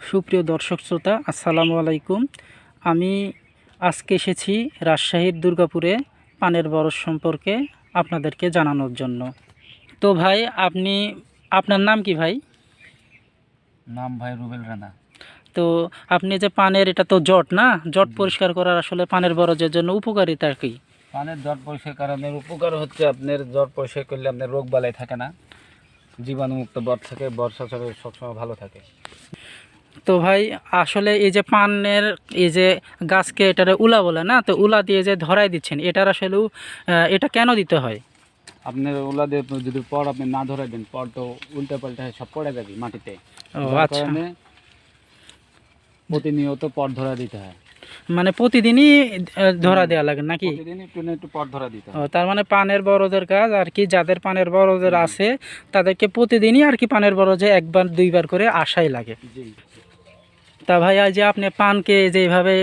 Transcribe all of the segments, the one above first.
সুপ্রিয় দর্শক শ্রোতা, আসসালামু আলাইকুম। আমি আজকে এসেছি রাজশাহীর দুর্গাপুরে পানের বরজ সম্পর্কে আপনাদেরকে জানানোর জন্য। তো ভাই, আপনার নাম কি ভাই? নাম ভাই রুবেল রানা। তো আপনি যে পানের, এটা তো জট না, জট পরিষ্কার করার আসলে পানের বরজের জন্য উপকারিতা কি? পানের জট পরিষ্কার কারণে উপকার হচ্ছে, আপনার জট পরিষ্কার করলে আপনার রোগ বালাই থাকে না, জীবাণুমুক্ত বর থাকে, বর্ষা চলে সবসময় ভালো থাকে। তো ভাই, আসলে এই যে পানের এই যে গাছকে এটারে উলা বলে না, তো উলা দিয়ে যে ধরাই দিচ্ছেন, এটার আসলে এটা কেন দিতে হয়? আপনার ওলা দিয়ে যদি পর আপনি না ধরে দেন, পর তো উল্টা পাল্টা সব পড়ে যাবে মাটিতে। আচ্ছা, প্রতিনিয়ত পর ধরা দিতে হয়, মানে প্রতিদিনই ধরা দেওয়া লাগে নাকি? প্রতিদিন একটু না একটু পর ধরা দিতে হয়। তার মানে পানের বরজের কাজ আর কি, যাদের পানের বরজের আছে তাদেরকে প্রতিদিনই আর কি পানের বরজে একবার দুইবার করে আসাই লাগে। জি। তা ভাই, আজ যে আপনি পানকে যেভাবে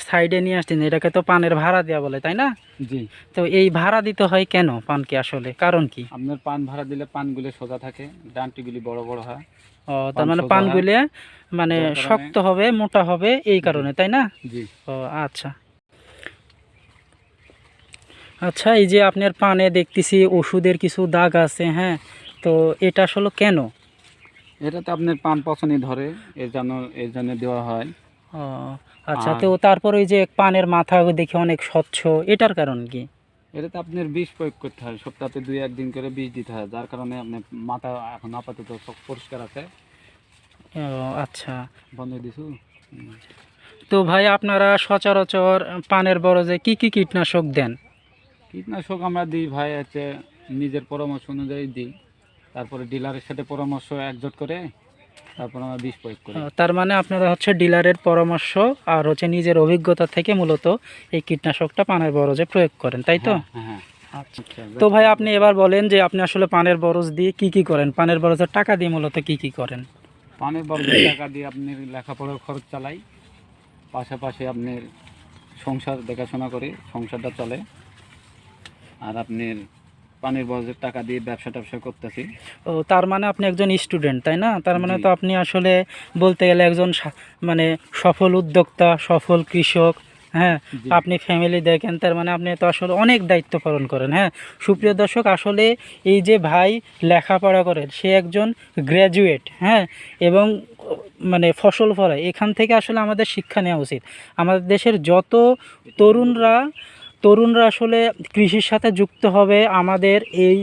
সাইডে নিয়ে আসছেন, এটাকে তো পানের ভাড়া দেওয়া বলে, তাই না? জি। তো এই ভাড়া দিতে হয় কেন পানকে, আসলে কারণ কি? আপনার পান ভাড়া দিলে পানগুলো সোজা থাকে, ডান্টিগুলি বড় বড় হয়। তার মানে পানগুলো মানে শক্ত হবে, মোটা হবে, এই কারণে, তাই না? জি। আচ্ছা আচ্ছা, এই যে আপনার পানে দেখতেছি ওষুধের কিছু দাগ আছে, হ্যাঁ, তো এটা আসলে কেন? এটা তো আপনার পান পচনি ধরে, এর জন্য দেওয়া হয়। ও আচ্ছা, তো তারপর ওই যে পানের মাথা দেখে অনেক স্বচ্ছ, এটার কারণ কি? এটা তো আপনার বিষ প্রয়োগ করতে হয়, সপ্তাহে 2-1 দিন করে বিষ দিতে হয়, যার কারণে আপনার মাথা এখন আপাতত সব পরিষ্কার আছে। আচ্ছা, বন্ধ দিছু। তো ভাই, আপনারা সচরাচর পানের বরজে কি কি কীটনাশক দেন? কীটনাশক আমরা দিই ভাই, হচ্ছে নিজের পরামর্শ অনুযায়ী দিই, তারপরে ডিলারের সাথে পরামর্শ একজোট করে তারপর আমরা বিষ প্রয়োগ করি। তার মানে আপনারা হচ্ছে ডিলারের পরামর্শ আর হচ্ছে নিজের অভিজ্ঞতা থেকে মূলত এই কীটনাশকটা পানের বরজে প্রয়োগ করেন, তাই তো? হ্যাঁ। আচ্ছা, তো ভাই, আপনি এবার বলেন যে আপনি আসলে পানের বরজ দিয়ে কি কি করেন, পানের বরজের টাকা দিয়ে মূলত কি কি করেন? পানের বরজের টাকা দিয়ে আপনার লেখাপড়ার খরচ চালাই, পাশাপাশি আপনার সংসার দেখাশোনা করে সংসারটা চলে, আর আপনার পানির বরজের টাকা দিয়ে ব্যবসা করতেছি। তার মানে আপনি একজন স্টুডেন্ট, তাই না? তার মানে তো আপনি আসলে বলতে গেলে একজন মানে সফল উদ্যোক্তা, সফল কৃষক, হ্যাঁ। আপনি ফ্যামিলি দেখেন, তার মানে আপনি তো আসলে অনেক দায়িত্ব পালন করেন, হ্যাঁ। সুপ্রিয় দর্শক, আসলে এই যে ভাই লেখাপড়া করেন, সে একজন গ্র্যাজুয়েট, হ্যাঁ, এবং মানে ফসল ফলায়, এখান থেকে আসলে আমাদের শিক্ষা নেওয়া উচিত। আমাদের দেশের যত তরুণরা আসলে কৃষির সাথে যুক্ত হবে, আমাদের এই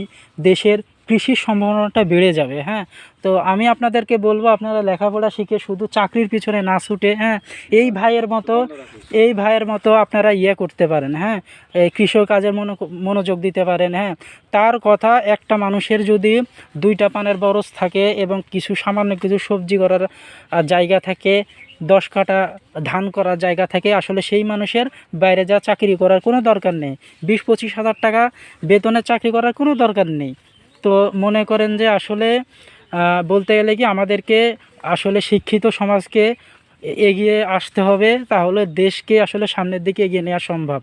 দেশের কৃষির সম্ভাবনাটা বেড়ে যাবে, হ্যাঁ। তো আমি আপনাদেরকে বলবো, আপনারা লেখাপড়া শিখে শুধু চাকরির পিছনে না ছুটে, হ্যাঁ, এই ভাইয়ের মতো আপনারা করতে পারেন, হ্যাঁ, এই কৃষক কাজের মনোযোগ দিতে পারেন, হ্যাঁ। তার কথা, একটা মানুষের যদি 2টা পানের বরজ থাকে এবং সামান্য কিছু সবজি করার জায়গা থাকে, 10 কাঠা ধান করার জায়গা থেকে, আসলে সেই মানুষের বাইরে যা চাকরি করার কোনো দরকার নেই, 20-25 হাজার টাকা বেতনে চাকরি করার কোনো দরকার নেই। তো মনে করেন যে আসলে বলতে গেলে কি, আমাদেরকে আসলে শিক্ষিত সমাজকে এগিয়ে আসতে হবে, তাহলে দেশকে আসলে সামনের দিকে এগিয়ে নেওয়া সম্ভব।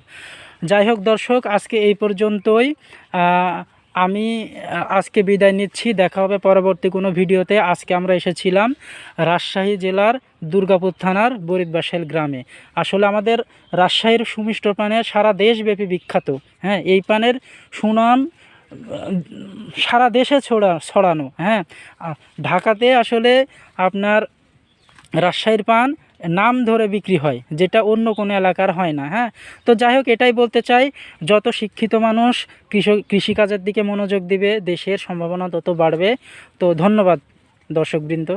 যাই হোক দর্শক, আজকে এই পর্যন্তই। আমি আজকে বিদায় নিচ্ছি, দেখা হবে পরবর্তী কোনো ভিডিওতে। আজকে আমরা এসেছিলাম রাজশাহী জেলার দুর্গাপুর থানার বরিদবাসেল গ্রামে। আসলে আমাদের রাজশাহীর সুমিষ্ট পানের সারা দেশব্যাপী বিখ্যাত, হ্যাঁ, এই পানের সুনাম সারা দেশে ছড়ানো, হ্যাঁ। ঢাকাতে আসলে আপনার রাজশাহীর পান নাম ধরে বিক্রি হয়, যেটা অন্য কোনো এলাকার হয় না, হ্যাঁ। তো যাই হোক, এটাই বলতে চাই, যত শিক্ষিত মানুষ কৃষিকাজের দিকে মনোযোগ দিবে, দেশের সম্ভাবনা তত বাড়বে। তো ধন্যবাদ দর্শকবৃন্দ।